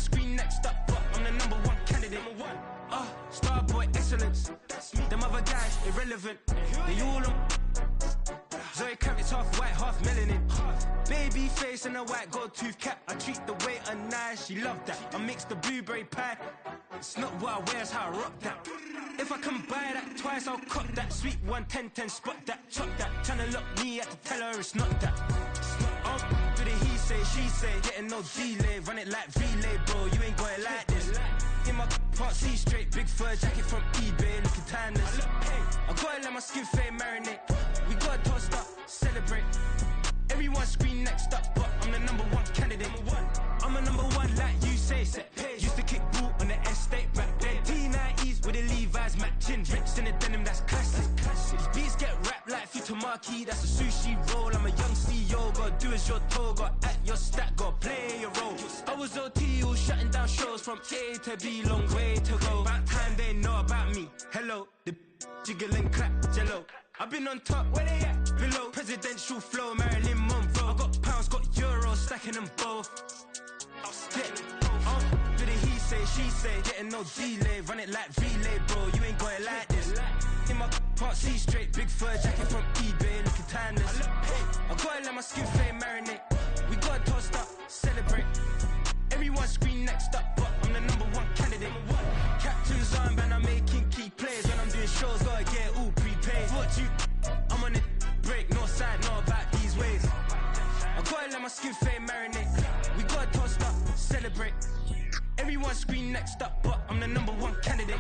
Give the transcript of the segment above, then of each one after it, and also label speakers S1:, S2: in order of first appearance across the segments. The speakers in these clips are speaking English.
S1: screen next up, but I'm the #1 candidate. Starboy excellence. Them other guys irrelevant. They all on. Zoe Kravitz half white, half melanin. Baby face and a white gold tooth cap. I treat the waiter nice, she love that. I mix the blueberry pie. It's not what I wear, it's how I rock that. If I can buy that twice, I'll cop that. Sweet 110, spot that, chop that. Tryna lock me, I have to tell her it's not that. Do the he say, she say, getting no delay. Run it like relay, bro, you ain't got it like this. In my part C straight, big fur jacket from eBay, looking timeless. I gotta let my skin fade marinate. We gotta toast up, celebrate. Everyone screen next up, but I'm the #1 candidate. I'm a #1 like you say, set. Used to kick boot on the estate back then. T90s with the Levi's matching. Rips in the denim, that's classic. These beats get wrapped like Futamaki, that's a sushi roll. I'm a young CEO, gotta do as you're told. Gotta act your stat, gotta play your role. I was OT, all shutting down shows from A to B, long way to go. About time they know about me. Hello, the jiggle and clap, jello. I've been on top, where they at? Below, presidential flow, Marilyn Monroe. I got pounds, got euros, stacking them both. Do the he say, she say, getting no delay. Run it like relay, bro, you ain't got it like this. In my part C straight, big fur jacket from eBay, looking timeless. I gotta let my skin fade marinate. We gotta toast up, celebrate. Everyone screen next up, but I'm the #1 candidate. Captain's armband, I'm making key plays. When I'm doing shows, gotta get it all prepaid. What you, I'm on it, break, no side, know about these ways. I gotta let my skin fade marinate. We gotta toast up, celebrate. Everyone screen next up, but I'm the #1 candidate.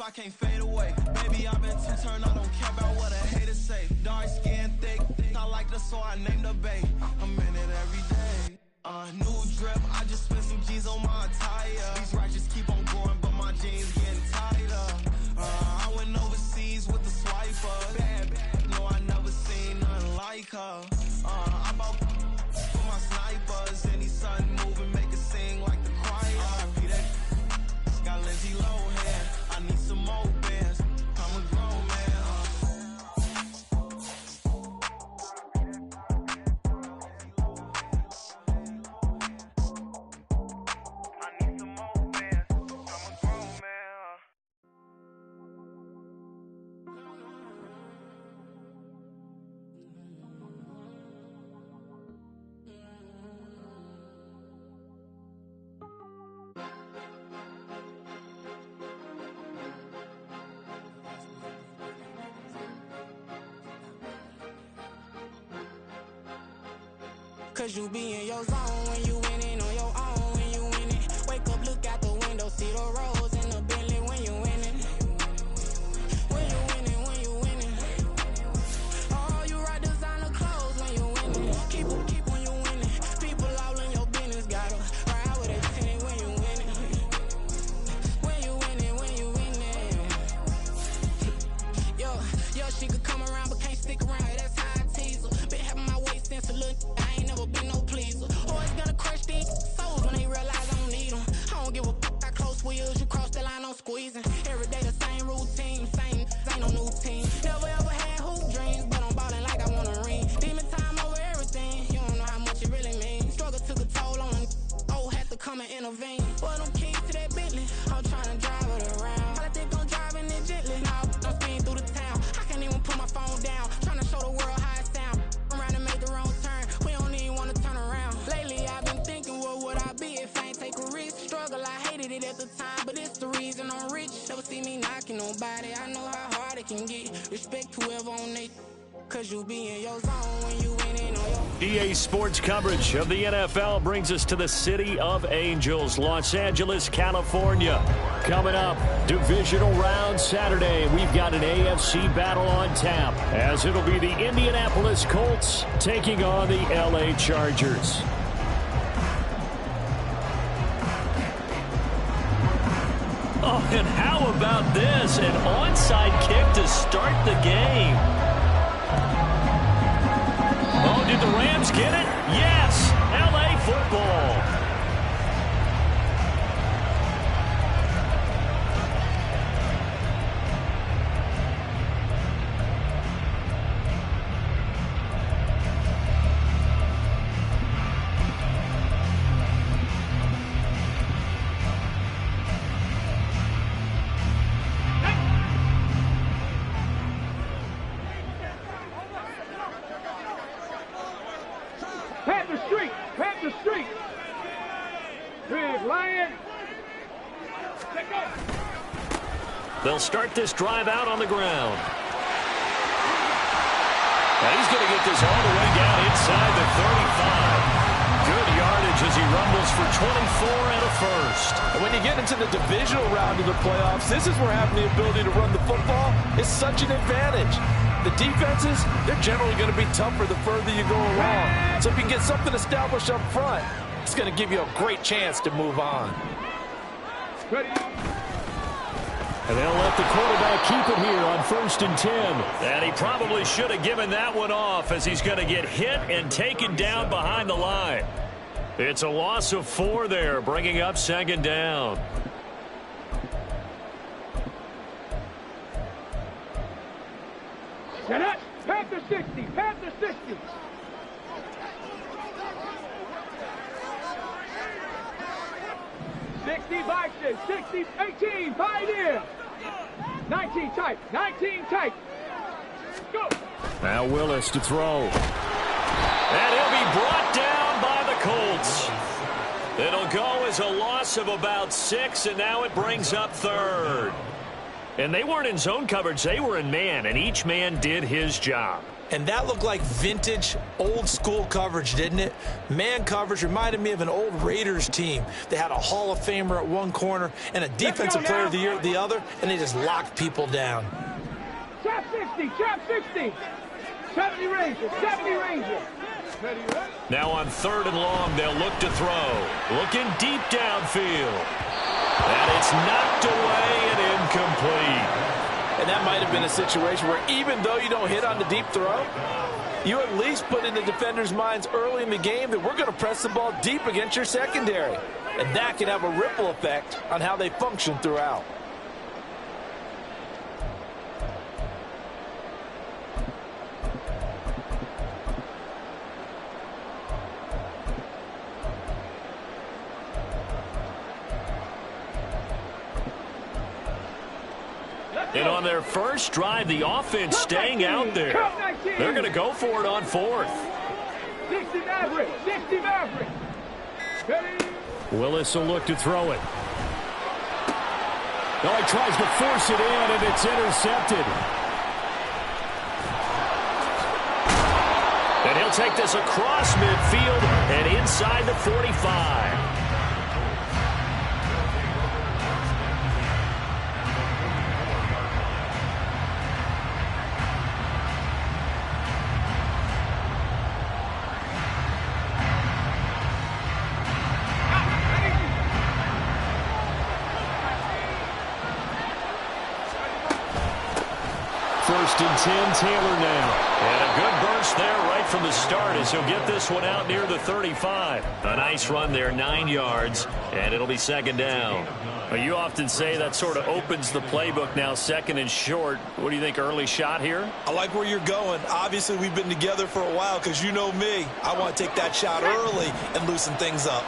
S2: I can't fade away. Baby, I've been too turned, I don't care about what a hater say. Dark skin, thick, I like the so I named the bay. I'm in it every day. New drip, I just spent some G's on my attire. These righteous keep on growing, but my jeans getting tighter. I went overseas with the swiper. Bad, no, I never seen nothing like her. I bought for my snipers. Any sun moving, make it sing like the choir. Got Lindsay Lohan, I need some more bands. I'm a grown man. I need some more bands. I'm a grown man.
S3: Cause you be in your zone when you winning on your own when you winning. Wake up, look out the window, see the rose in the Bentley when you winning. When you winning, when you winning. Oh, you right designer clothes when you winning. Keep when you winning. People all in your business, gotta ride with a tenant when you winning. When you winning, when you winning. Yo, she could come around but can't stick around. That's how I tease her. Been having my waist since a little. I ain't never been no pleaser. Always gonna crush these souls when they realize I don't need them. I don't give a f*** how close we is. You cross can get. Respect whoever on they, cause you be in your zone when you winning on your.
S4: EA Sports coverage of the NFL brings us to the City of Angels, Los Angeles, California. Coming up, divisional round Saturday. We've got an AFC battle on tap, as it'll be the Indianapolis Colts taking on the LA Chargers. Oh, and how about this? An onside kick to start the game. Oh, did the Rams get it? Yes! LA football. They'll start this drive out on the ground. And he's going to get this all the way down inside the 35. Good yardage as he rumbles for 24 and a first.
S5: And when you get into the divisional round of the playoffs, this is where having the ability to run the football is such an advantage. The defenses, they're generally going to be tougher the further you go along. So if you can get something established up front, it's going to give you a great chance to move on.
S4: Ready. And they'll let the quarterback keep it here on 1st and 10. And he probably should have given that one off, as he's going to get hit and taken down behind the line. It's a loss of 4 there, bringing up 2nd down.
S6: Set up. Panther 60. Panther 60. Boxes, 60, 18, pioneer. 19 tight, 19 tight. Go.
S4: Now Willis to throw. And he'll be brought down by the Colts. It'll go as a loss of about 6, and now it brings up 3rd. And they weren't in zone coverage, they were in man, and each man did his job.
S5: And that looked like vintage, old-school coverage, didn't it? Man coverage reminded me of an old Raiders team. They had a Hall of Famer at one corner and a Defensive Player of the Year at the other, and they just locked people down.
S6: Trap 60, trap 60. 70 Ranger, 70 Ranger.
S4: Now on 3rd and long, they'll look to throw. Looking deep downfield. And it's knocked away and incomplete.
S5: And that might have been a situation where even though you don't hit on the deep throw, you at least put in the defenders' minds early in the game that we're going to press the ball deep against your secondary. And that can have a ripple effect on how they function throughout.
S4: And on their first drive, the offense staying out there. They're going to go for it on 4th.
S6: 60 Maverick, 60 Maverick.
S4: Willis will look to throw it. Oh, he tries to force it in, and it's intercepted. And he'll take this across midfield and inside the 45. First and 10, Taylor now. And a good burst there right from the start as he'll get this one out near the 35. A nice run there, 9 yards, and it'll be 2nd down. Well, you often say that sort of opens the playbook now, 2nd and short. What do you think, early shot here?
S5: I like where you're going. Obviously, we've been together for a while because you know me. I want to take that shot early and loosen things up.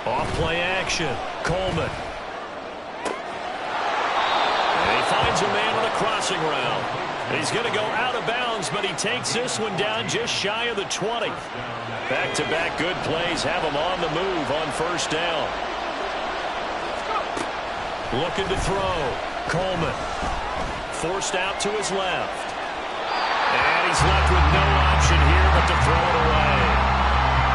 S4: Off-play action. Coleman. And he finds a man on the crossing route. He's going to go out of bounds, but he takes this one down just shy of the 20. Back-to-back good plays have him on the move on 1st down. Looking to throw. Coleman. Forced out to his left. And he's left with no option here but to throw it away.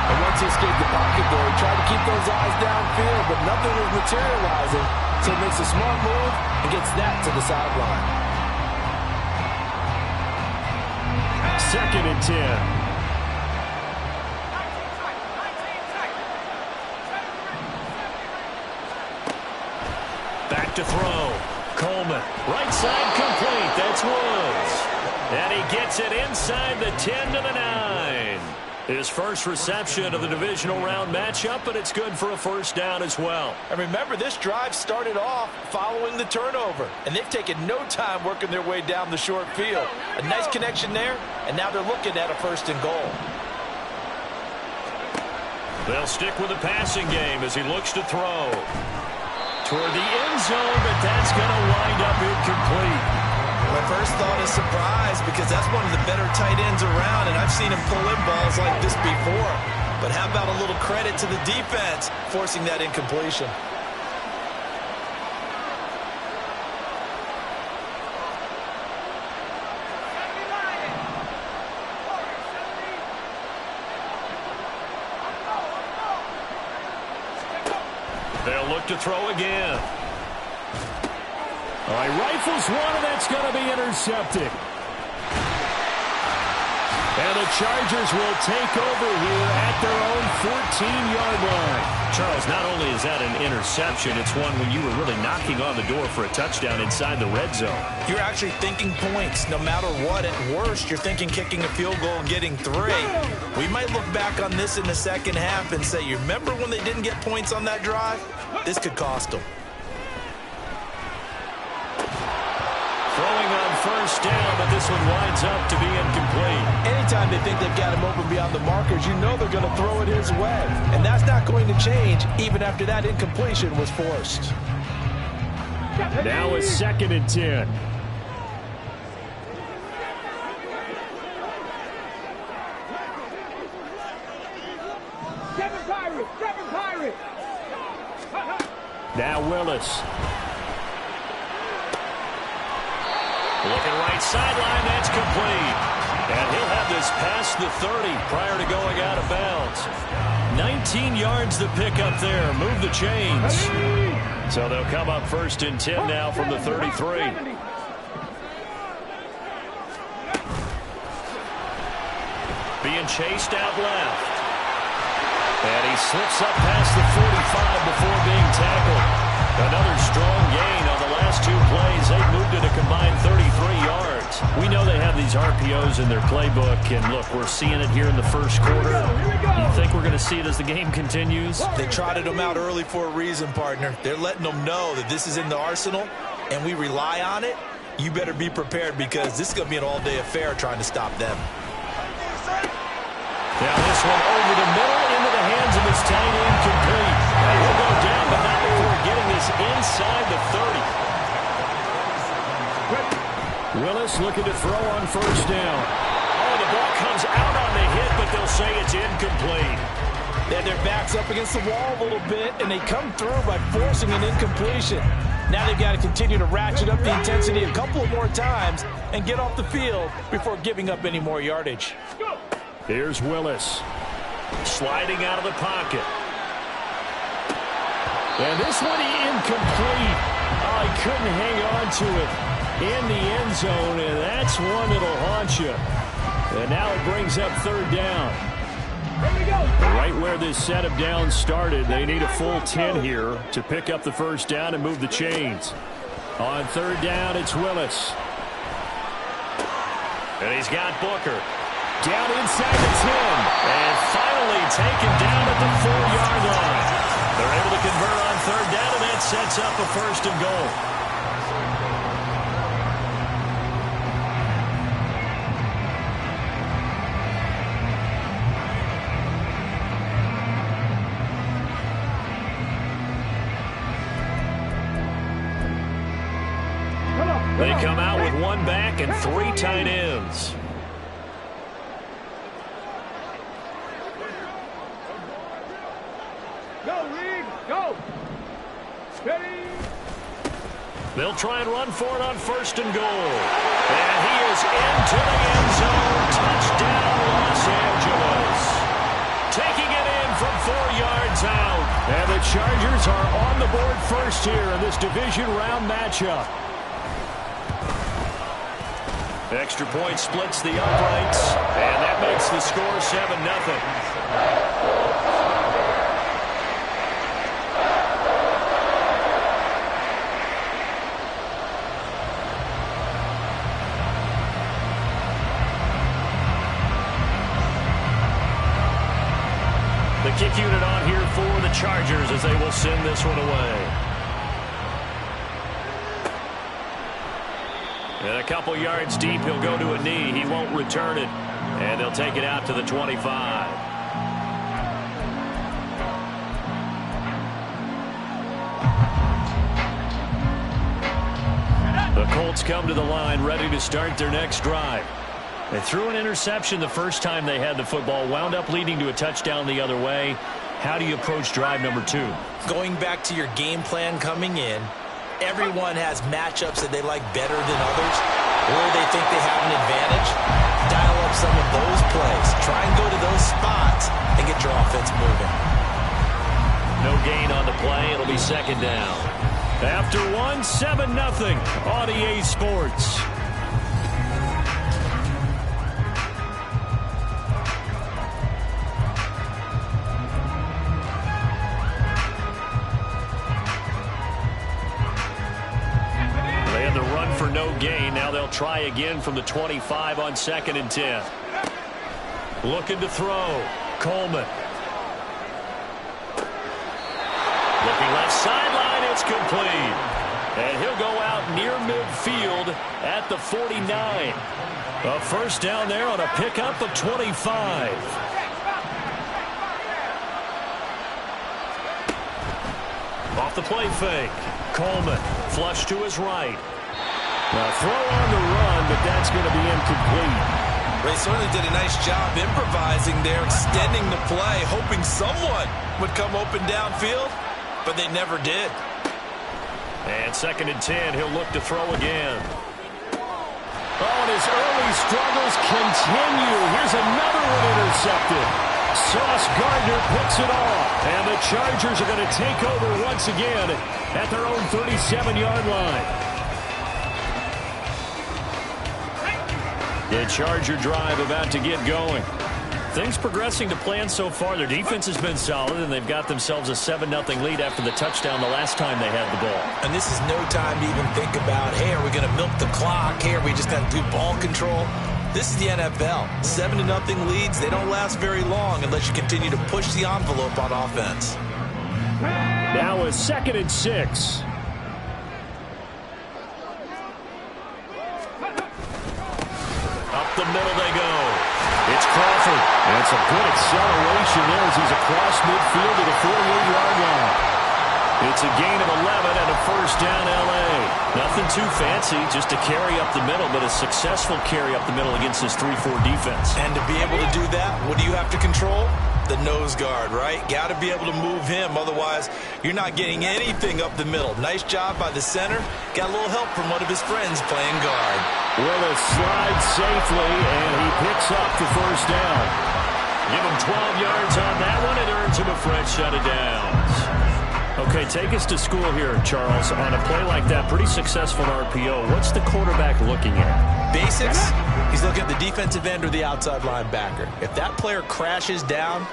S5: And once he escaped the pocket there, he tried to keep those eyes downfield, but nothing was materializing. So he makes a smart move and gets that to the sideline.
S4: 2nd and 10. Back to throw. Coleman. Right side complete. That's Woods. And he gets it inside the 10 to the 9. His first reception of the divisional round matchup, but it's good for a first down as well.
S5: And remember, this drive started off following the turnover, and they've taken no time working their way down the short field. A nice connection there, and now they're looking at a 1st and goal.
S4: They'll stick with the passing game as he looks to throw. Toward the end zone, but that's going to wind up incomplete.
S5: My first thought is surprise, because that's one of the better tight ends around, and I've seen him pull in balls like this before. But how about a little credit to the defense forcing that incompletion?
S4: They'll look to throw again. All right, rifles one, and that's going to be intercepted. And the Chargers will take over here at their own 14-yard line. Charles, not only is that an interception, it's one when you were really knocking on the door for a touchdown inside the red zone.
S5: You're actually thinking points. No matter what, at worst, you're thinking kicking a field goal and getting 3. We might look back on this in the second half and say, you remember when they didn't get points on that drive? This could cost them.
S4: Throwing on first down, but this one winds up to be incomplete.
S5: Anytime they think they've got him open beyond the markers, you know they're going to throw it his way. And that's not going to change even after that incompletion was forced.
S4: Now it's 2nd and 10.
S6: Seven Pirates!
S4: Now Willis. Looking right sideline, that's complete. And he'll have this past the 30 prior to going out of bounds. 19 yards to pick up there. Move the chains. So they'll come up 1st and 10 now from the 33. Being chased out left. And he slips up past the 45 before being tackled. Another strong gain on the last 2 plays. They moved it a combined 33 yards. We know they have these RPOs in their playbook, and look, we're seeing it here in the first quarter. You think we're going to see it as the game continues?
S5: They trotted them out early for a reason, partner. They're letting them know that this is in the arsenal, and we rely on it. You better be prepared, because this is going to be an all-day affair trying to stop them.
S4: Now this one over the middle into the hands of his tight end, complete. And he'll go down, but not before getting this inside the 30. Willis looking to throw on first down. Oh, the ball comes out on the hit, but they'll say it's incomplete.
S5: They had their backs up against the wall a little bit, and they come through by forcing an incompletion. Now they've got to continue to ratchet up the intensity a couple of more times and get off the field before giving up any more yardage.
S4: Here's Willis. Sliding out of the pocket. And this one incomplete. Oh, he couldn't hang on to it in the end zone, and that's one that'll haunt you. And now it brings up 3rd down. Right where this set of downs started, they need a full 10 here to pick up the first down and move the chains. On 3rd down, it's Willis. And he's got Booker. Down inside the 10. And finally taken down at the 4-yard line. They're able to convert on 3rd down, and that sets up a 1st and goal. They come out with 1 back and 3 tight ends.
S6: Go, Reed, go! Steady!
S4: They'll try and run for it on 1st and goal. And he is into the end zone. Touchdown, Los Angeles. Taking it in from 4 yards out. And the Chargers are on the board first here in this division round matchup. Extra point splits the uprights, and that makes the score 7-0. The kick unit on here for the Chargers as they will send this one away. And a couple yards deep, he'll go to a knee. He won't return it. And they'll take it out to the 25. The Colts come to the line, ready to start their next drive. They threw an interception the first time they had the football, wound up leading to a touchdown the other way. How do you approach drive number 2?
S5: Going back to your game plan coming in, everyone has matchups that they like better than others, or they think they have an advantage. Dial up some of those plays. Try and go to those spots and get your offense moving.
S4: No gain on the play. It'll be 2nd down. After 1, 7-0 on EA Sports. No gain. Now they'll try again from the 25 on 2nd and 10. Looking to throw. Coleman. Looking left sideline. It's complete. And he'll go out near midfield at the 49. A first down there on a pickup of 25. Off the play fake. Coleman. Flush to his right. Now throw on the run, but that's going to be incomplete.
S5: They certainly did a nice job improvising there, extending the play, hoping someone would come open downfield, but they never did.
S4: And 2nd and 10, he'll look to throw again. Oh, and his early struggles continue. Here's another one intercepted. Sauce Gardner picks it off, and the Chargers are going to take over once again at their own 37-yard line. The Charger drive about to get going. Things progressing to plan so far. Their defense has been solid, and they've got themselves a 7-0 lead after the touchdown the last time they had the ball.
S5: And this is no time to even think about, hey, are we going to milk the clock? Hey, are we just going to do ball control? This is the NFL. 7-0 leads, they don't last very long unless you continue to push the envelope on offense.
S4: Now a 2nd and 6. Up the middle they go. It's Crawford. And it's a good acceleration there as he's across midfield to the 48-yard line. It's a gain of 11 and a first down L.A. Nothing too fancy, just a carry up the middle, but a successful carry up the middle against this 3-4 defense.
S5: And to be able to do that, what do you have to control? The nose guard, right? Got to be able to move him, otherwise you're not getting anything up the middle. Nice job by the center. Got a little help from one of his friends playing guard.
S4: Willis slides safely, and he picks up the first down. Give him 12 yards on that one. It earns him a fresh set of downs. Okay, take us to school here, Charles. On a play like that, pretty successful RPO. What's the quarterback looking at?
S5: Basics. He's looking at the defensive end or the outside linebacker. If that player crashes down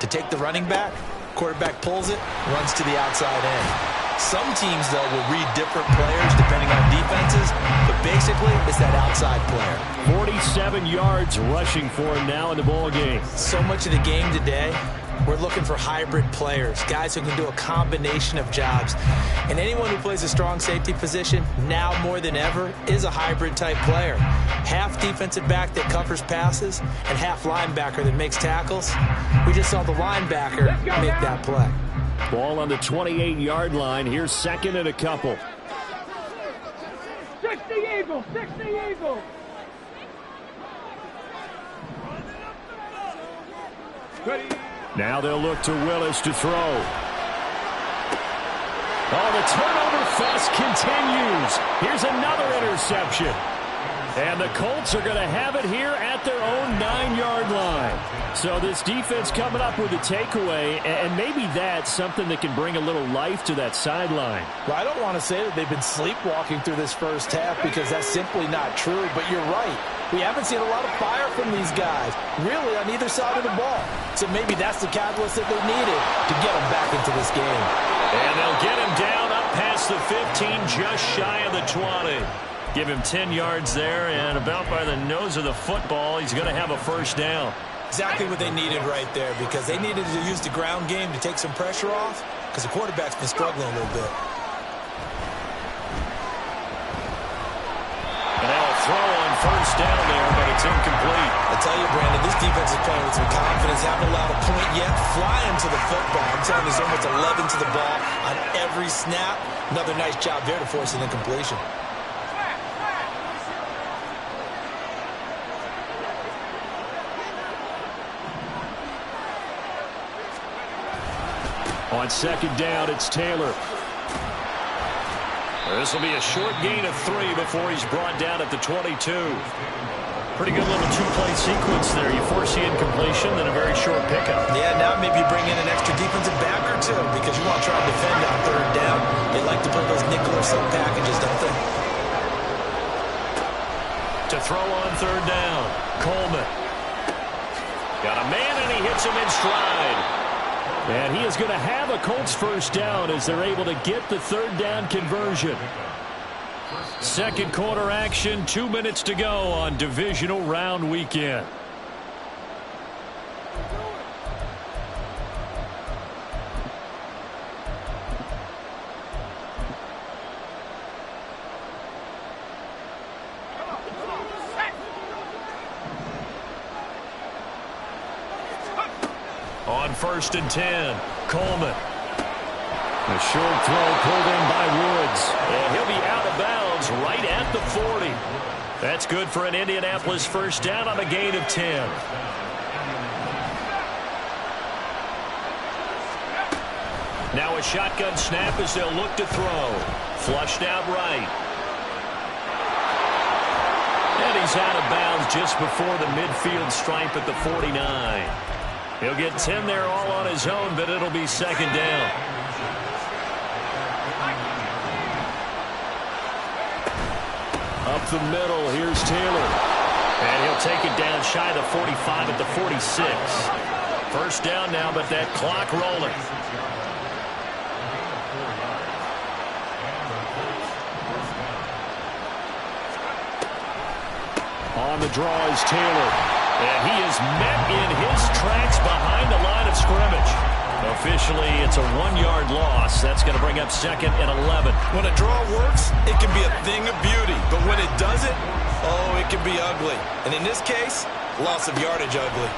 S5: to take the running back, quarterback pulls it, runs to the outside end. Some teams, though, will read different players depending on defenses, but basically it's that outside player.
S4: 47 yards rushing for him now in the ball game.
S5: So much of the game today, we're looking for hybrid players, guys who can do a combination of jobs. And anyone who plays a strong safety position, now more than ever, is a hybrid type player. Half defensive back that covers passes and half linebacker that makes tackles. We just saw the linebacker make that play.
S4: Ball on the 28-yard line. Here's 2nd and a couple.
S6: 60 Eagles, 60 Eagles. Ready.
S4: Now they'll look to Willis to throw. Oh, the turnover slugfest continues. Here's another interception. And the Colts are going to have it here at their own 9-yard line. So this defense coming up with a takeaway, and maybe that's something that can bring a little life to that sideline.
S5: Well, I don't want to say that they've been sleepwalking through this first half because that's simply not true, but you're right. We haven't seen a lot of fire from these guys, really, on either side of the ball. So maybe that's the catalyst that they needed to get them back into this game.
S4: And they'll get him down up past the 15, just shy of the 20. Give him 10 yards there, and about by the nose of the football, he's going to have a first down.
S7: Exactly what they needed right there, because they needed to use the ground game to take some pressure off, because the quarterback's been struggling a little bit.
S4: And now a throw on first down there, but it's incomplete.
S7: I tell you, Brandon, this defense is playing with some confidence. Haven't allowed a point yet. Flying to the football. I'm telling you, there's almost 11 to the ball on every snap. Another nice job there to force an incompletion.
S4: On second down, it's Taylor. This will be a short gain of 3 before he's brought down at the 22. Pretty good little two-play sequence there. You force the incompletion, then a very short pickup.
S7: Yeah, now maybe you bring in an extra defensive back or two, because you want to try to defend on third down. They like to play those nickel or silk packages, don't they?
S4: To throw on third down, Coleman. Got a man, and he hits him in stride. And he is going to have a Colts first down as they're able to get the third down conversion. Second quarter action, 2 minutes to go on divisional round weekend. On first and 10, Coleman. A short throw pulled in by Woods. And he'll be out of bounds right at the 40. That's good for an Indianapolis first down on a gain of 10. Now a shotgun snap as they'll look to throw. Flushed out right. And he's out of bounds just before the midfield stripe at the 49. He'll get 10 there all on his own, but it'll be second down. Up the middle, here's Taylor. And he'll take it down shy of the 45 at the 46. First down now, but that clock rolling. On the draw is Taylor. And he is met in his tracks behind the line of scrimmage. Officially, it's a 1-yard loss. That's going to bring up second and 11.
S7: When a draw works, it can be a thing of beauty. But when it doesn't, oh, it can be ugly. And in this case, loss of yardage ugly.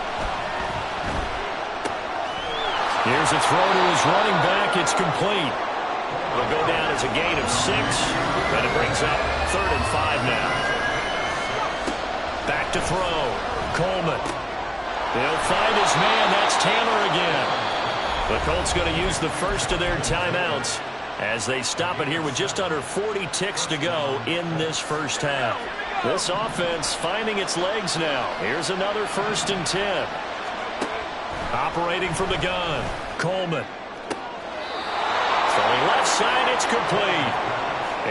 S4: Here's a throw to his running back. It's complete. It'll go down as a gain of 6. And it brings up third and 5 now. Back to throw. Coleman. They'll find his man. That's Taylor again. The Colts going to use the first of their timeouts as they stop it here with just under 40 ticks to go in this first half. This offense finding its legs now. Here's another first and 10. Operating from the gun. Coleman. Throwing left side. It's complete.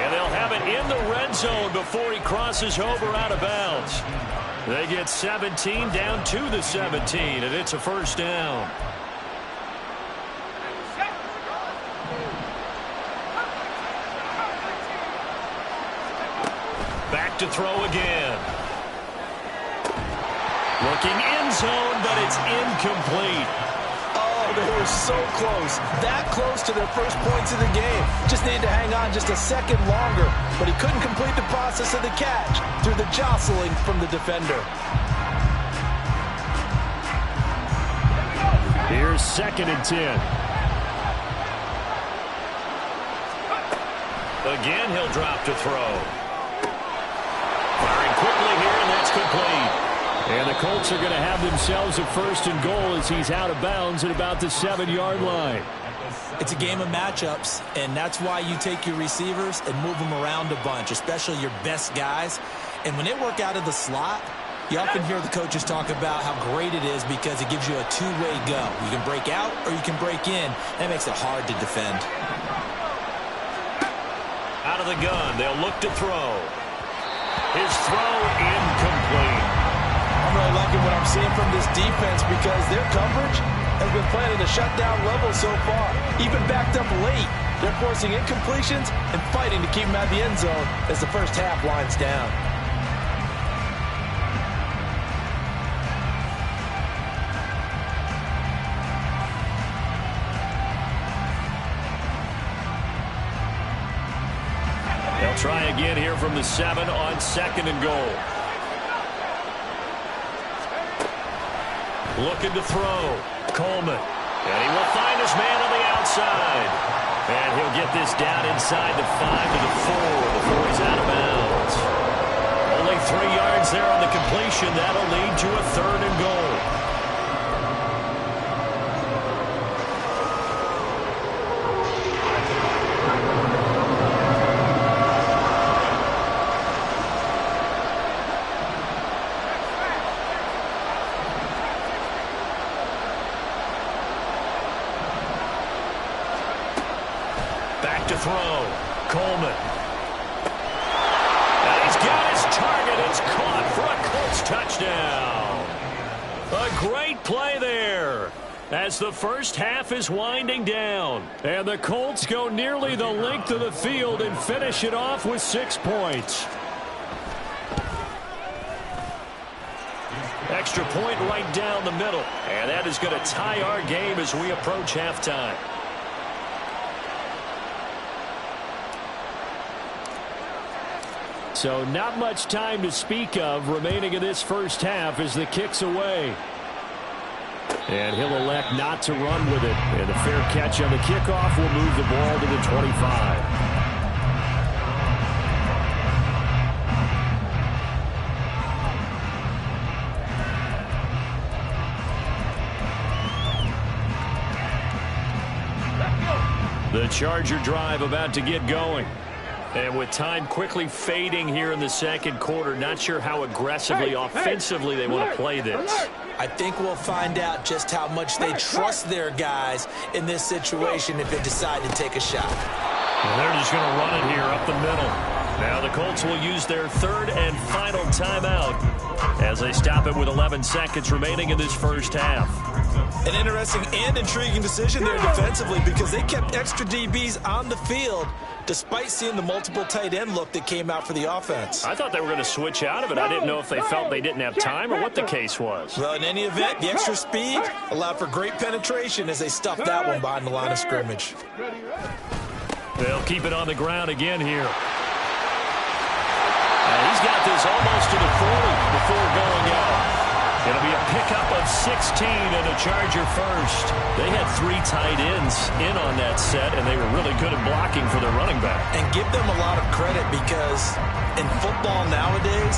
S4: And they'll have it in the red zone before he crosses over out of bounds. They get 17 down to the 17, and it's a first down. Back to throw again. Looking end zone, but it's incomplete.
S5: Oh, they were so close. That close to their first points of the game. Just needed to hang on just a second longer, but he couldn't complete the process of the catch through the jostling from the defender.
S4: Here's second and 10. Again, he'll drop to throw. Firing quickly here, and that's complete. And the Colts are going to have themselves a first and goal as he's out of bounds at about the 7-yard line.
S7: It's a game of matchups, and that's why you take your receivers and move them around a bunch, especially your best guys. And when they work out of the slot, you often hear the coaches talk about how great it is because it gives you a two-way go. You can break out or you can break in. That makes it hard to defend.
S4: Out of the gun, they'll look to throw. His throw incomplete.
S5: I'm really liking what I'm seeing from this defense because their coverage has been playing at a shutdown level so far. Even backed up late, they're forcing incompletions and fighting to keep them out of the end zone as the first half winds down.
S4: They'll try again here from the 7 on 2nd and goal. Looking to throw. Coleman. And he will find his man on the outside. And he'll get this down inside the 5 to the 4 before he's out of bounds. Only 3 yards there on the completion. That'll lead to a 3rd and goal. To throw. Coleman. And he's got his target. It's caught for a Colts touchdown. A great play there as the first half is winding down. And the Colts go nearly the length of the field and finish it off with 6 points. Extra point right down the middle. And that is going to tie our game as we approach halftime. So not much time to speak of remaining in this first half as the kick's away. And he'll elect not to run with it. And the fair catch on the kickoff will move the ball to the 25. The Charger drive about to get going. And with time quickly fading here in the second quarter, not sure how aggressively, offensively they want to play this.
S7: I think we'll find out just how much they trust their guys in this situation if they decide to take a shot.
S4: And they're just going to run it here up the middle. Now the Colts will use their 3rd and final timeout as they stop it with 11 seconds remaining in this first half.
S7: An interesting and intriguing decision there defensively because they kept extra DBs on the field despite seeing the multiple tight end look that came out for the offense.
S4: I thought they were going to switch out of it. I didn't know if they felt they didn't have time or what the case was.
S7: Well, in any event, the extra speed allowed for great penetration as they stuffed that one behind the line of scrimmage.
S4: They'll keep it on the ground again here. And he's got this almost to the 40 before going out. It'll be a pickup of 16 and a Charger first. They had 3 tight ends in on that set, and they were really good at blocking for their running back.
S7: And give them a lot of credit because in football nowadays,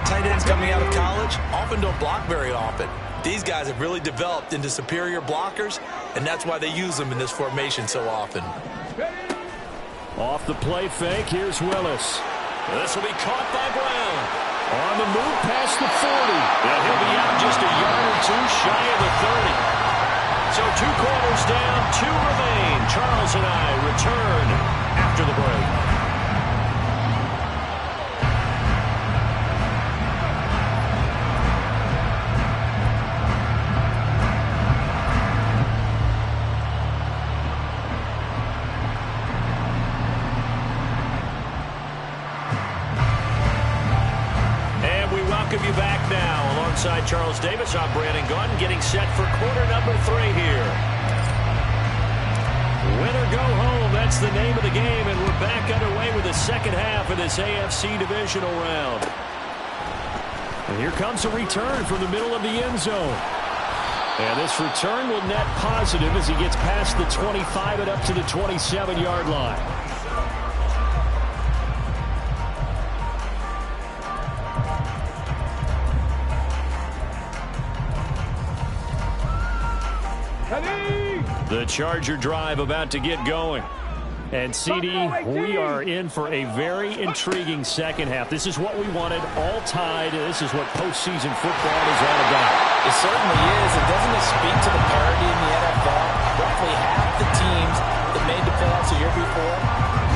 S7: tight ends coming out of college often don't block very often. These guys have really developed into superior blockers, and that's why they use them in this formation so often.
S4: Off the play fake, here's Willis. This will be caught by Brown. On the move past the 40. And he'll be out just a yard or 2 shy of the 30. So 2 quarters down, 2 remain. Charles and I return after the break. Welcome you back now. Alongside Charles Davis, I'm Brandon Gaudin, getting set for quarter number 3 here. Win or go home, that's the name of the game, and we're back underway with the second half of this AFC Divisional round. And here comes a return from the middle of the end zone. And this return will net positive as he gets past the 25 and up to the 27-yard line. The Charger drive about to get going. And, CD, we are in for a very intriguing second half. This is what we wanted, all tied. This is what postseason football is all about.
S7: It certainly is. And doesn't it speak to the parity in the NFL? Roughly half the teams that made the playoffs a year before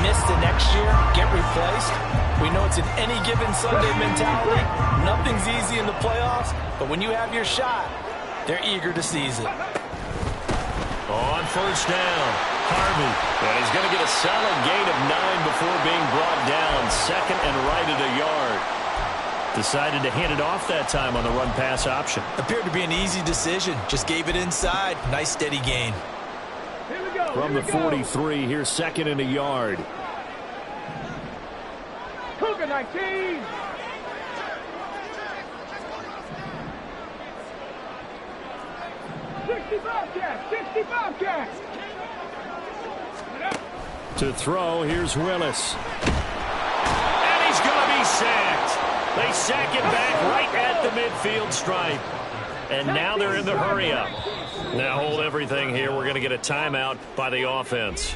S7: miss the next year, get replaced. We know it's an any given Sunday mentality. Nothing's easy in the playoffs, but when you have your shot, they're eager to seize it.
S4: On first down, Harvey. And he's going to get a solid gain of 9 before being brought down. Second and right at a yard. Decided to hand it off that time on the run-pass option.
S7: Appeared to be an easy decision. Just gave it inside. Nice steady gain.
S4: From the 43, here's second and a yard.
S6: Cougar 19.
S4: To throw, here's Willis. And he's going to be sacked. They sack him back right at the midfield stripe. And now they're in the hurry-up. Now hold everything here. We're going to get a timeout by the offense.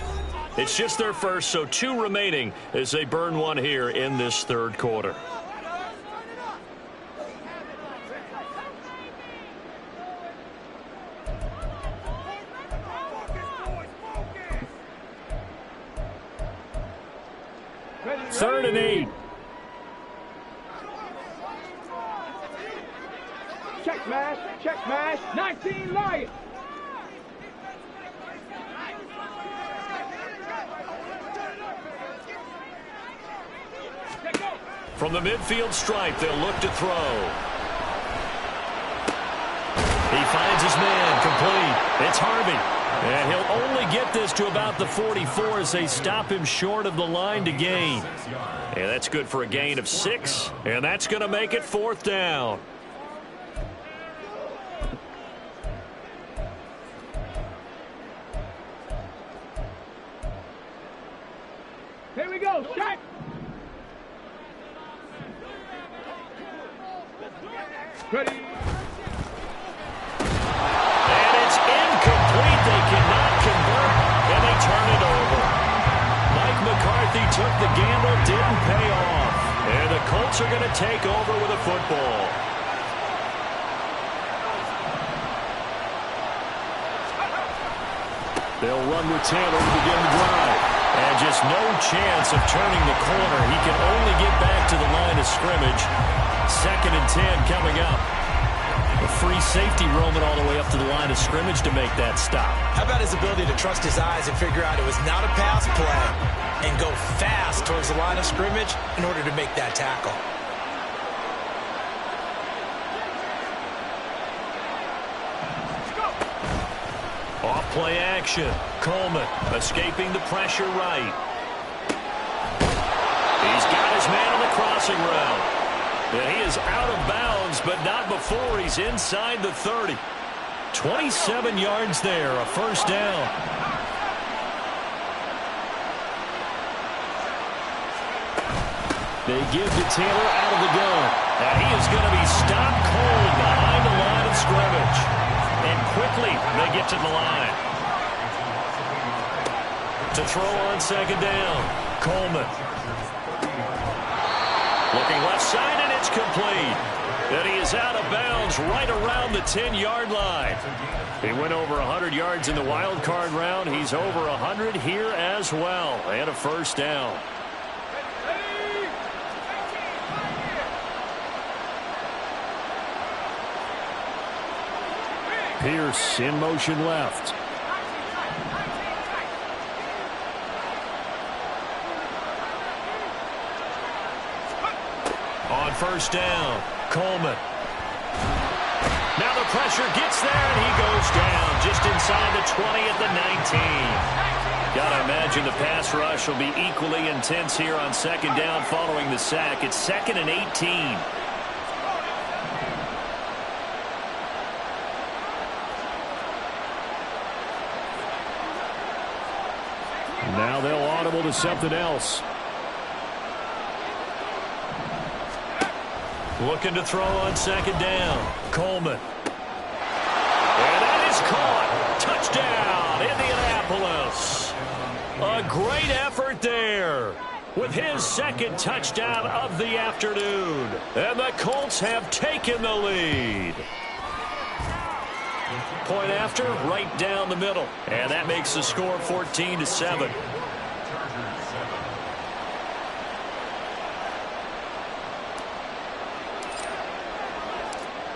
S4: It's just their first, so 2 remaining as they burn one here in this third quarter. Third and 8.
S6: Check mash, 19 Lions.
S4: From the midfield stripe, they'll look to throw. He finds his man, complete. It's Harvey. And he'll only get this to about the 44 as they stop him short of the line to gain. And that's good for a gain of 6. And that's going to make it 4th down.
S6: Here we go, check. Ready.
S4: And it's incomplete. They cannot convert, and they turn it over. Mike McCarthy took the gamble, didn't pay off. And the Colts are going to take over with a football. They'll run with Taylor to begin the drive. And just no chance of turning the corner. He can only get back to the line of scrimmage. 2nd and 10 coming up. A free safety roaming all the way up to the line of scrimmage to make that stop.
S7: How about his ability to trust his eyes and figure out it was not a pass play and go fast towards the line of scrimmage in order to make that tackle?
S4: Off play action. Coleman escaping the pressure right. He's got his man on the crossing route. And he is out of bounds, but not before he's inside the 30. 27 yards there, a first down. They give to Taylor out of the gun. And he is going to be stopped cold behind the line of scrimmage. And quickly they get to the line. To throw on 2nd down, Coleman. Looking left side, and it's complete. And he is out of bounds right around the 10-yard line. He went over 100 yards in the wild card round. He's over 100 here as well. And a first down. Pierce in motion left. On first down, Coleman. Now the pressure gets there, and he goes down just inside the 20 at the 19. Gotta imagine the pass rush will be equally intense here on 2nd down following the sack. It's 2nd and 18. Now they'll audible to something else. Looking to throw on 2nd down. Coleman. And that is caught. Touchdown in A great effort there with his second touchdown of the afternoon. And the Colts have taken the lead. Point after, right down the middle. And that makes the score 14-7.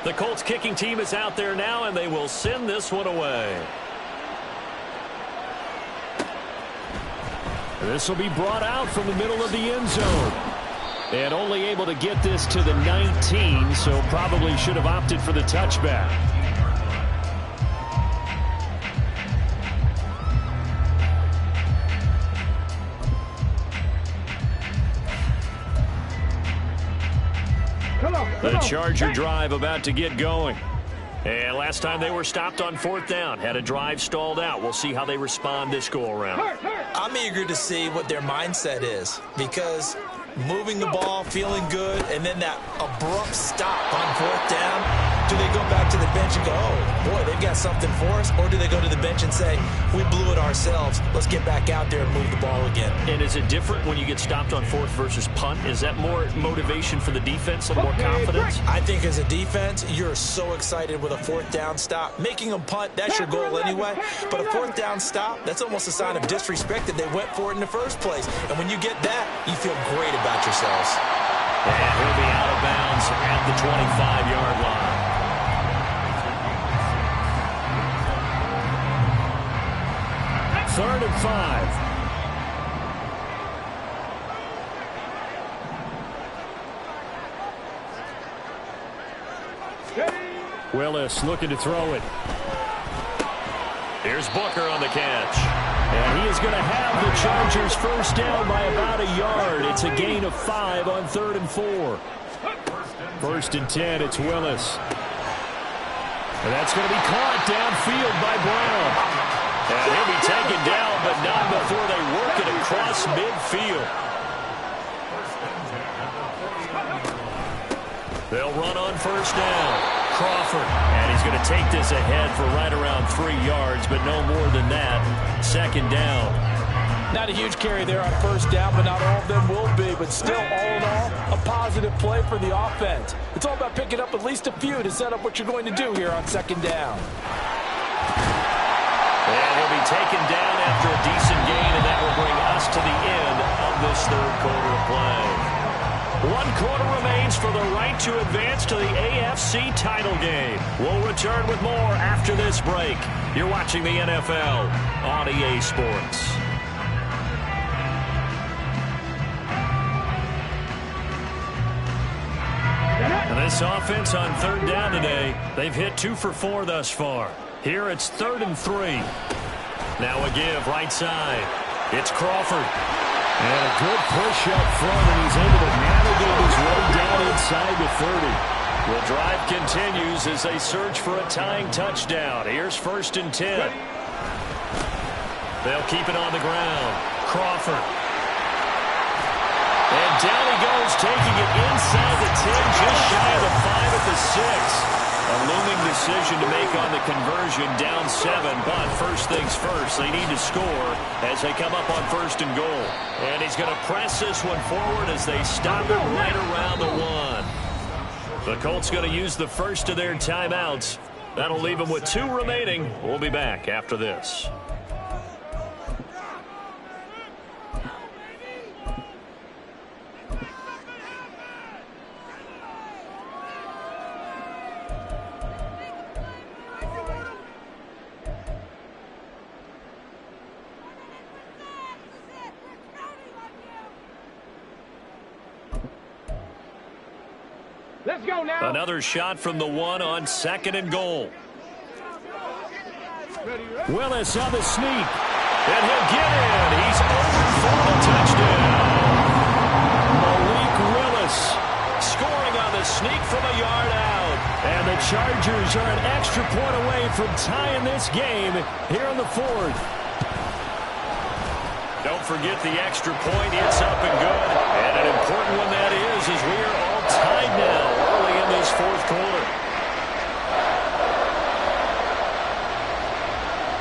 S4: The Colts kicking team is out there now, and they will send this one away. This will be brought out from the middle of the end zone. And only able to get this to the 19, so probably should have opted for the touchback. The Charger drive about to get going. And last time they were stopped on fourth down, had a drive stalled out. We'll see how they respond this go-around.
S7: I'm eager to see what their mindset is, because moving the ball, feeling good, and then that abrupt stop on fourth down, do they go back to the bench and go, oh, boy, they've got something for us? Or do they go to the bench and say, we blew it ourselves, let's get back out there and move the ball again?
S4: And is it different when you get stopped on fourth versus punt? Is that more motivation for the defense, a little more confidence?
S7: I think as a defense, you're so excited with a fourth down stop. Making them punt, that's your goal anyway. But a fourth down stop, that's almost a sign of disrespect that they went for it in the first place. And when you get that, you feel great about yourselves.
S4: And he'll be out of bounds at the 25-yard line. Third and 5. Willis looking to throw it. Here's Booker on the catch. And he is going to have the Chargers first down by about a yard. It's a gain of 5 on 3rd and 4. 1st and 10, it's Willis. And that's going to be caught downfield by Brown. And he'll be taken down, but not before they work it across midfield. They'll run on first down. Crawford. And he's going to take this ahead for right around 3 yards, but no more than that. 2nd down.
S5: Not a huge carry there on first down, but not all of them will be. But still, all in all, a positive play for the offense. It's all about picking up at least a few to set up what you're going to do here on 2nd down.
S4: And he'll be taken down after a decent gain, and that will bring us to the end of this 3rd quarter of play. 1 quarter remains for the right to advance to the AFC title game. We'll return with more after this break. You're watching the NFL on EA Sports. And this offense on 3rd down today, they've hit 2 for 4 thus far. Here it's 3rd and 3. Now a give right side. It's Crawford. And a good push up front, and he's able to navigate his way down inside the 30. The drive continues as they search for a tying touchdown. Here's 1st and 10. They'll keep it on the ground. Crawford. And down he goes, taking it inside the 10, just shy of the 5 at the 6. A looming decision to make on the conversion, down 7, but first things first, they need to score as they come up on 1st and goal. And he's going to press this one forward as they stop it right around the 1. The Colts going to use the first of their timeouts. That'll leave them with 2 remaining. We'll be back after this.
S6: Let's go now.
S4: Another shot from the 1 on 2nd and goal. Willis on the sneak. And he'll get in. He's over for the touchdown. Malik Willis scoring on the sneak from a yard out. And the Chargers are an extra point away from tying this game here in the 4th. Don't forget the extra point. It's up and good. And an important one that is, as we are all tied now early in this 4th quarter.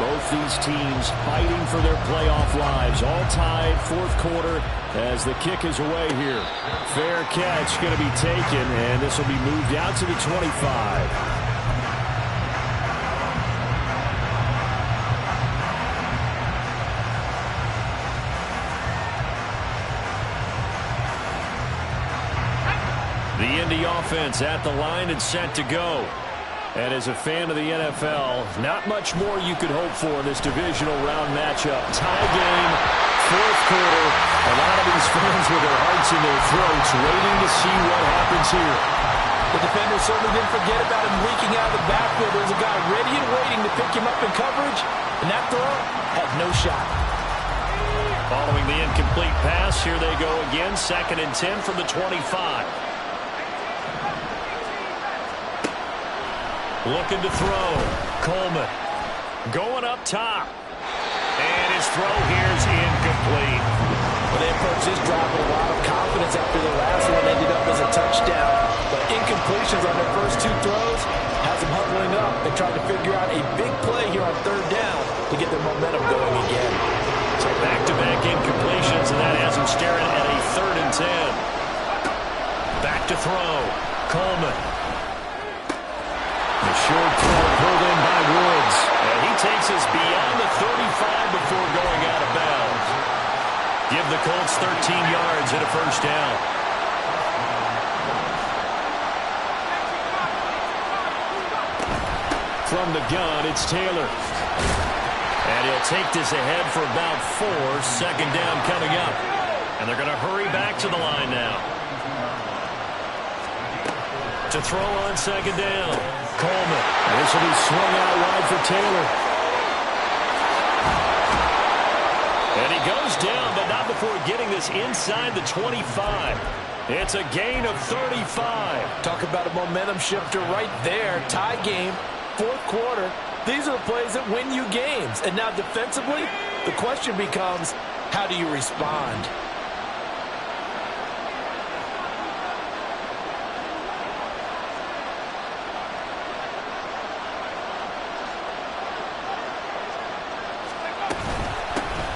S4: Both these teams fighting for their playoff lives. All tied, fourth quarter as the kick is away here. Fair catch going to be taken, and this will be moved out to the 25. The Indy offense at the line and set to go. And as a fan of the NFL, not much more you could hope for in this divisional round matchup. Tie game, fourth quarter. A lot of these fans with their hearts in their throats waiting to see what happens here.
S7: The defender certainly didn't forget about him leaking out of the backfield. There's a guy ready and waiting to pick him up in coverage, and that throw had no shot.
S4: Following the incomplete pass, here they go again. 2nd and 10 from the 25. Looking to throw. Coleman going up top. And his throw here is incomplete.
S7: Well, they approached this drive with a lot of confidence after the last one ended up as a touchdown. But incompletions on their first 2 throws has them huddling up and trying to figure out a big play here on 3rd down to get their momentum going again.
S4: So back-to-back incompletions, and that has them staring at a 3rd and 10. Back to throw. Coleman. The short throw pulled in by Woods. And he takes us beyond the 35 before going out of bounds. Give the Colts 13 yards and a first down. From the gun, it's Taylor. And he'll take this ahead for about 4. 2nd down coming up. And they're going to hurry back to the line now. To throw on 2nd down. Coleman. And this will be swung out wide for Taylor. And he goes down, but not before getting this inside the 25. It's a gain of 35.
S7: Talk about a momentum shifter right there. Tie game, 4th quarter. These are the plays that win you games. And now defensively, the question becomes, how do you respond?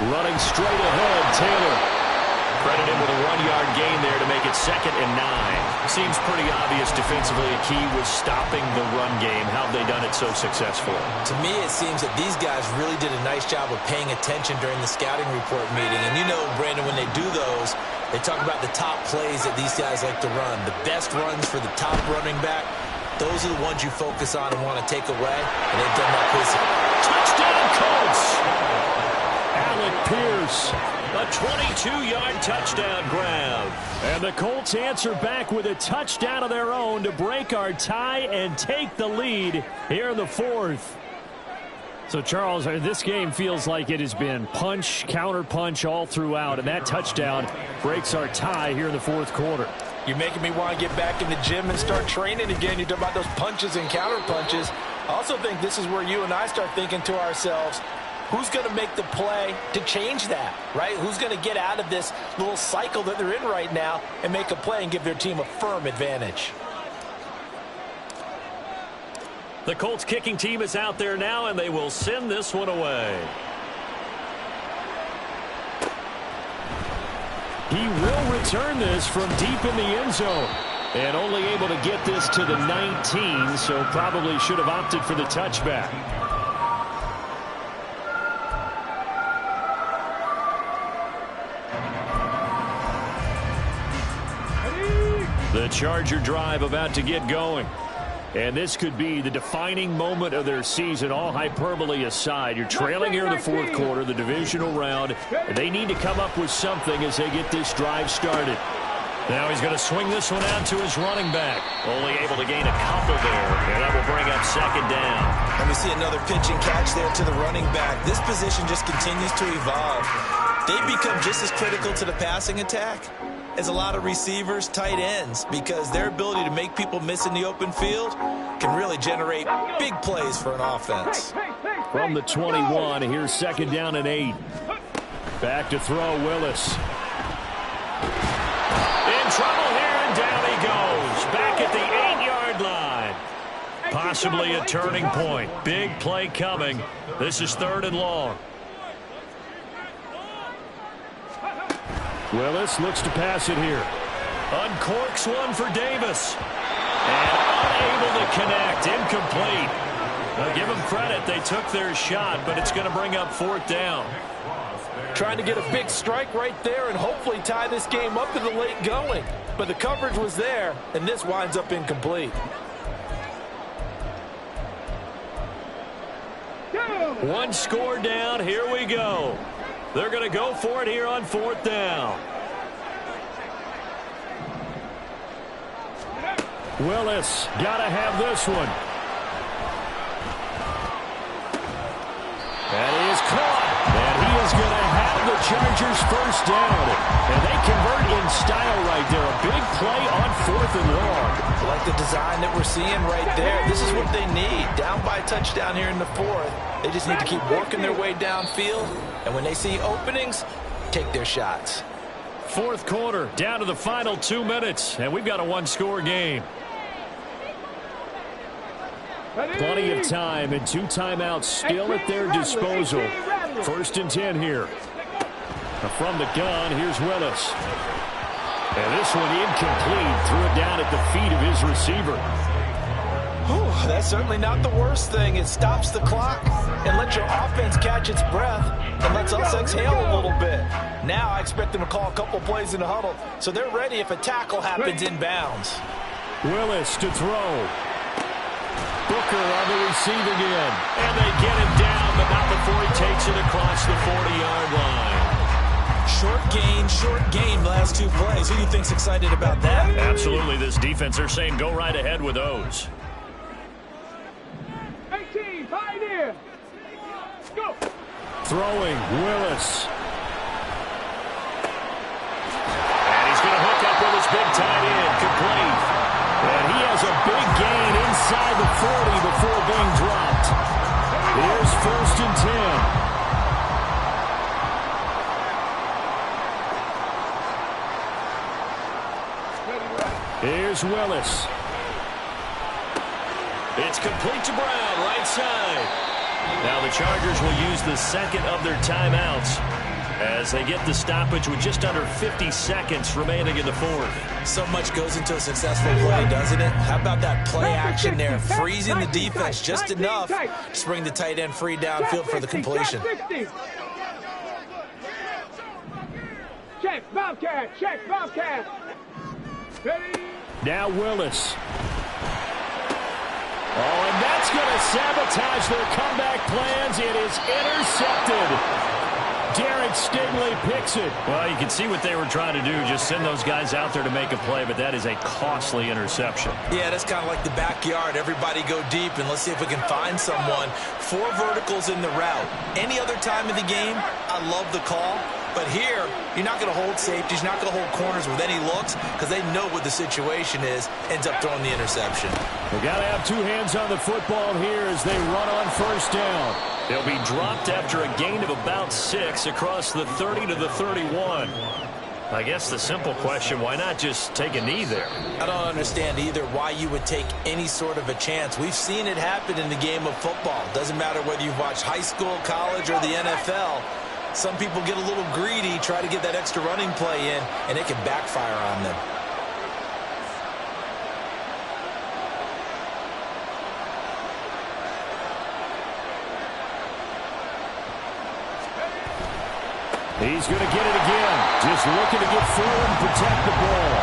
S4: Running straight ahead, Taylor. Credit him with a 1-yard gain there to make it 2nd and 9. Seems pretty obvious defensively a key was stopping the run game. How have they done it so successfully?
S7: To me, it seems that these guys really did a nice job of paying attention during the scouting report meeting. And you know, Brandon, when they do those, they talk about the top plays that these guys like to run. The best runs for the top running back, those are the ones you focus on and want to take away. And they've done that quickly.
S4: Touchdown, Colts! Alec Pierce, a 22-yard touchdown grab. And the Colts answer back with a touchdown of their own to break our tie and take the lead here in the 4th. So, Charles, this game feels like it has been punch, counter-punch all throughout, and that touchdown breaks our tie here in the 4th quarter.
S7: You're making me want to get back in the gym and start training again. You talk about those punches and counter-punches. I also think this is where you and I start thinking to ourselves, who's going to make the play to change that, right? Who's going to get out of this little cycle that they're in right now and make a play and give their team a firm advantage?
S4: The Colts kicking team is out there now, and they will send this one away. He will return this from deep in the end zone. And only able to get this to the 19, so probably should have opted for the touchback. The Charger drive about to get going. And this could be the defining moment of their season, all hyperbole aside. You're trailing here in the 4th quarter, the divisional round. And they need to come up with something as they get this drive started. Now he's going to swing this one out to his running back. Only able to gain a couple there, and that will bring up 2nd down.
S7: And we see another pitch and catch there to the running back. This position just continues to evolve. They become just as critical to the passing attack as a lot of receivers, tight ends, because their ability to make people miss in the open field can really generate big plays for an offense.
S4: From the 21, here's 2nd down and 8. Back to throw, Willis. In trouble here, and down he goes. Back at the 8-yard line. possibly a turning point. Big play coming. This is 3rd and long. Willis looks to pass it here. Uncorks one for Davis. And unable to connect. Incomplete. Now give them credit. They took their shot, but it's going to bring up 4th down.
S5: Trying to get a big strike right there and hopefully tie this game up in the late going. But the coverage was there, and this winds up incomplete.
S4: One score down. Here we go. They're going to go for it here on 4th down. Willis got to have this one. And he is caught. And he is going to have the Chargers 1st down. And they convert in style right there. A big play on 4th and long.
S5: I like the design that we're seeing right there. This is what they need. Down by a touchdown here in the 4th. They just need to keep working their way downfield. And when they see openings, take their shots.
S4: 4th quarter, down to the final 2 minutes. And we've got a 1-score game. Plenty of time and 2 timeouts still at their disposal. 1st and 10 here. From the gun, here's Willis. And this one incomplete. Threw it down at the feet of his receiver.
S5: Whew, that's certainly not the worst thing. It stops the clock and lets your offense catch its breath and lets us exhale a little bit. Now I expect them to call a couple plays in the huddle so they're ready if a tackle happens inbounds.
S4: Willis to throw. Booker on the receiving end. And they get him down, but not before he takes it across the 40-yard line.
S5: Short gain, last 2 plays. Who do you think's excited about that?
S4: Absolutely. This defense, they're saying go right ahead with those.
S6: 18, Pioneer. Go.
S4: Throwing, Willis. And he's going to hook up with his big tight end, complete. And he has a big gain inside the 40 before being dropped. Here's 1st and 10. Here's Willis. It's complete to Brown, right side. Now the Chargers will use the 2nd of their timeouts as they get the stoppage with just under 50 seconds remaining in the 4th.
S5: So much goes into a successful play, doesn't it? How about that play action there? Freezing the defense just enough to bring the tight end free downfield for the completion.
S6: Check, Bobcat, check, Bobcat. Ready?
S4: Now Willis. Oh, and that's going to sabotage their comeback plans. It is intercepted. Derek Stingley picks it. Well, you can see what they were trying to do, just send those guys out there to make a play, but that is a costly interception.
S5: Yeah, that's kind of like the backyard. Everybody go deep, and let's see if we can find someone. 4 verticals in the route. Any other time of the game, I love the call. But here, you're not going to hold safeties, you're not going to hold corners with any looks because they know what the situation is, ends up throwing the interception.
S4: They've got to have 2 hands on the football here as they run on 1st down. They'll be dropped after a gain of about 6 across the 30 to the 31. I guess the simple question, why not just take a knee there?
S5: I don't understand either why you would take any sort of a chance. We've seen it happen in the game of football. Doesn't matter whether you've watched high school, college, or the NFL. Some people get a little greedy, try to get that extra running play in, and it can backfire on them.
S4: He's going to get it again. Just looking to get forward and protect the ball.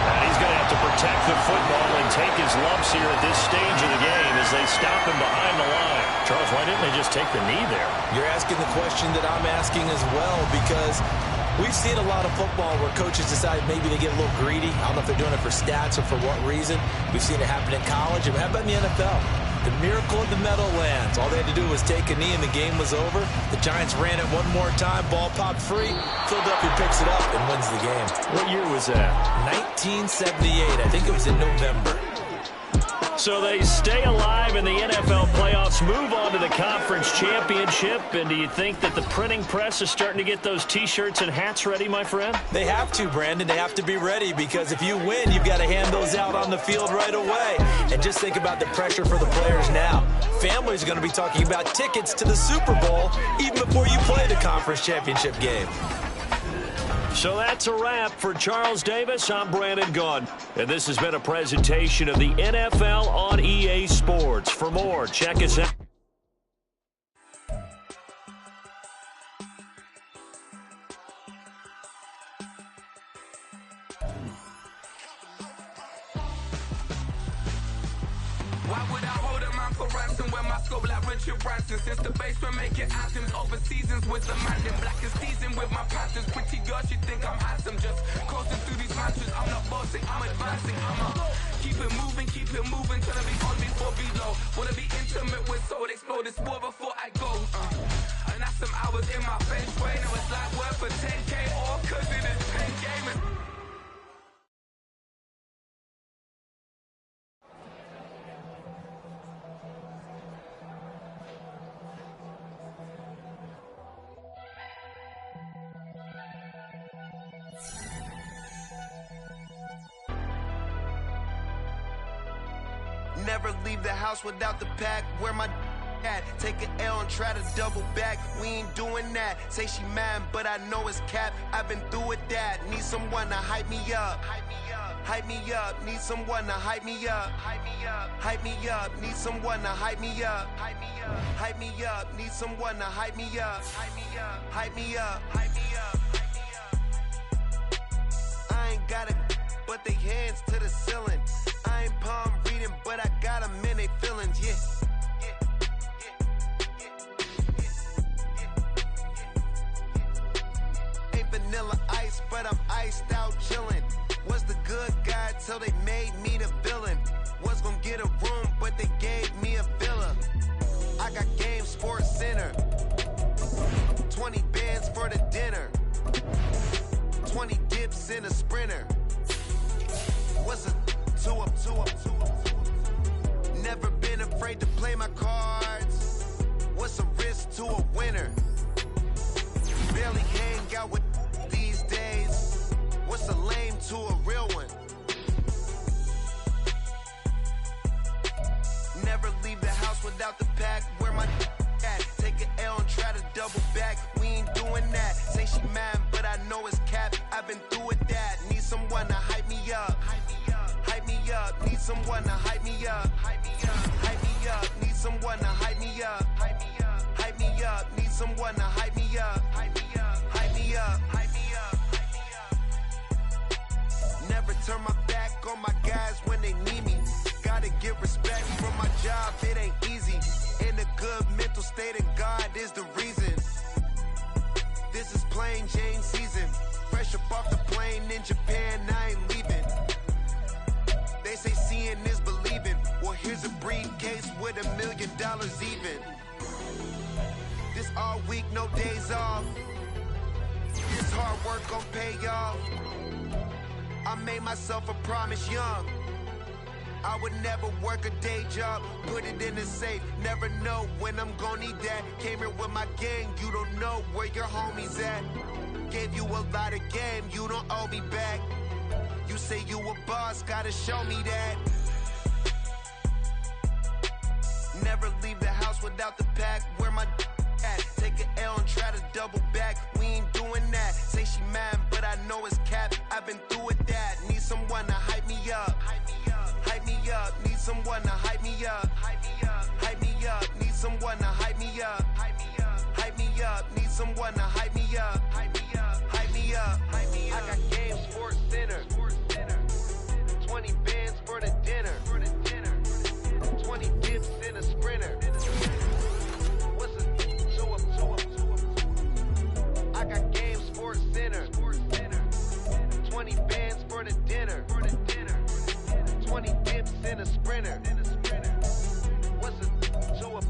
S4: And he's going to have to protect the football and take his lumps here at this stage of the game as they stop him behind the line. Charles, why didn't they just take the knee there?
S5: You're asking the question that I'm asking as well, because we've seen a lot of football where coaches decide maybe they get a little greedy. I don't know if they're doing it for stats or for what reason. We've seen it happen in college. And how about in the NFL? The miracle of the Meadowlands. All they had to do was take a knee and the game was over. The Giants ran it one more time. Ball popped free. Philadelphia picks it up and wins the game.
S4: What year was that?
S5: 1978. I think it was in November.
S4: So they stay alive in the NFL playoffs, move on to the conference championship. And do you think that the printing press is starting to get those T-shirts and hats ready, my friend?
S7: They have to, Brandon. They have to be ready because if you win, you've got to hand those out on the field right away. And just think about the pressure for the players now. Families are going to be talking about tickets to the Super Bowl even before you play the conference championship game.
S4: So that's a wrap for Charles Davis. I'm Brandon Gaudin, and this has been a presentation of the NFL on EA Sports. For more, check us out.
S1: Why would I hold a man for ransom when my scope like Richard Branson? Since the basement making anthems over seasons with the man in black and season with my Panthers. Pretty girl, she think I'm handsome. Just coasting through these mantras. I'm not bossing, I'm advancing. Keep it moving till I be on before below. Wanna be intimate with soul, explode this war before I go. And that's some hours in my bench way. Now it's like work for 10K or cause it is 10 gaming.
S2: Never leave the house without the pack. Where my at? Take an L and try to double back. We ain't doing that. Say she mad, but I know it's cap. I've been through with that. Need someone to hype me up. Hype me up. Need someone to hype me up. Hype me up. Need someone to hype me up. Hype me up. Need someone to hype me up. Hype me up. I ain't got it, but they hands to the ceiling. I ain't palm reading, but I got them in they feelings, yeah. Ain't vanilla ice, but I'm iced out chillin'. Was the good guy till they made me the villain. Was gonna get a room, but they gave me a villa. I got Game Sports Center. 20 bands for the dinner. 20 dips in a sprinter. What's a two up? Never been afraid to play my cards. What's a risk to a winner? Barely hang out with these days. What's a lame to a real one? Never leave the house without the pack. Where my at? Take an L and try to double back. We ain't doing that. Say she mad, but I know it's cap. I've been through with that. Need someone to hype me up. Hype me up. Need someone to hype me up. Hype me up. Need someone to hype me up. Hype me up. Need someone to hype me up. Hype me up. Never turn my back on my guys when they need me. Gotta get respect from my job. It ain't easy. In a good mental state, and God is the reason. This is plain Jane season. Fresh up off the plane in Japan, I ain't leaving. They say seeing is believing. Well, here's a briefcase with $1 million even. This all week, no days off. This hard work gon' pay off. I made myself a promise young. I would never work a day job, put it in the safe. Never know when I'm gon' need that. Came here with my gang, you don't know where your homies at. Gave you a lot of game, you don't owe me back. You say you a boss, gotta show me that. Never leave the house without the pack. Where my at? Take an L and try to double back. We ain't doing that. Say she mad, but I know it's cap. I've been through with that. Need someone to hype me up. Hype me up. Need someone to hype me up. Hype me up. Need someone to hype me up. Hype me up. Need someone to hype me up. Hype me up. I got Game Sports Center. 20 bands for the dinner. 20 dips in a sprinter. What's a two up? I got Game Sports Center. 20 bands for the dinner. 20 dips in a sprinter. What's a two up?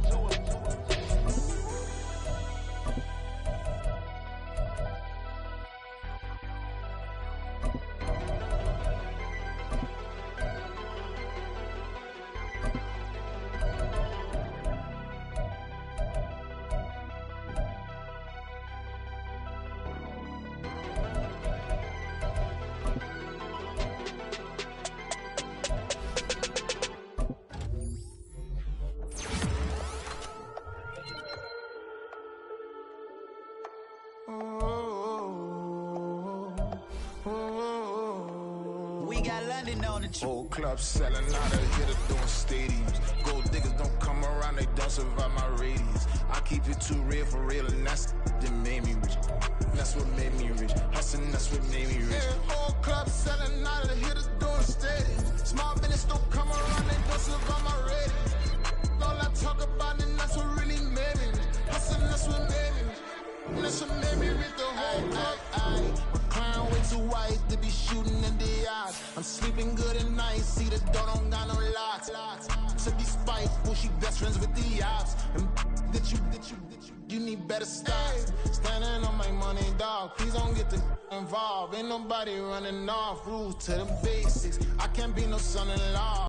S2: walking down the
S8: Whole club selling out of here to doing stadiums. Gold diggers don't come around, they don't survive my radius. I keep it too real for real, and that's that made me rich. That's what made me rich. Hustling, that's what made me rich. Yeah, whole club selling out of here to doing stadiums. Small business don't come around, they don't survive my radius. All I talk about, and that's what really made me rich. Hustling, that's what made me rich. That's what made me rich. The whole club. My crown way too white to be shooting in the eyes. I'm sleeping good at night. See the door don't got no locks. To be spiteful, she best friends with the ops. And you need better stocks. Standing on my money, dog. Please don't get involved. Ain't nobody running off. Rules to the basics. I can't be no son-in-law.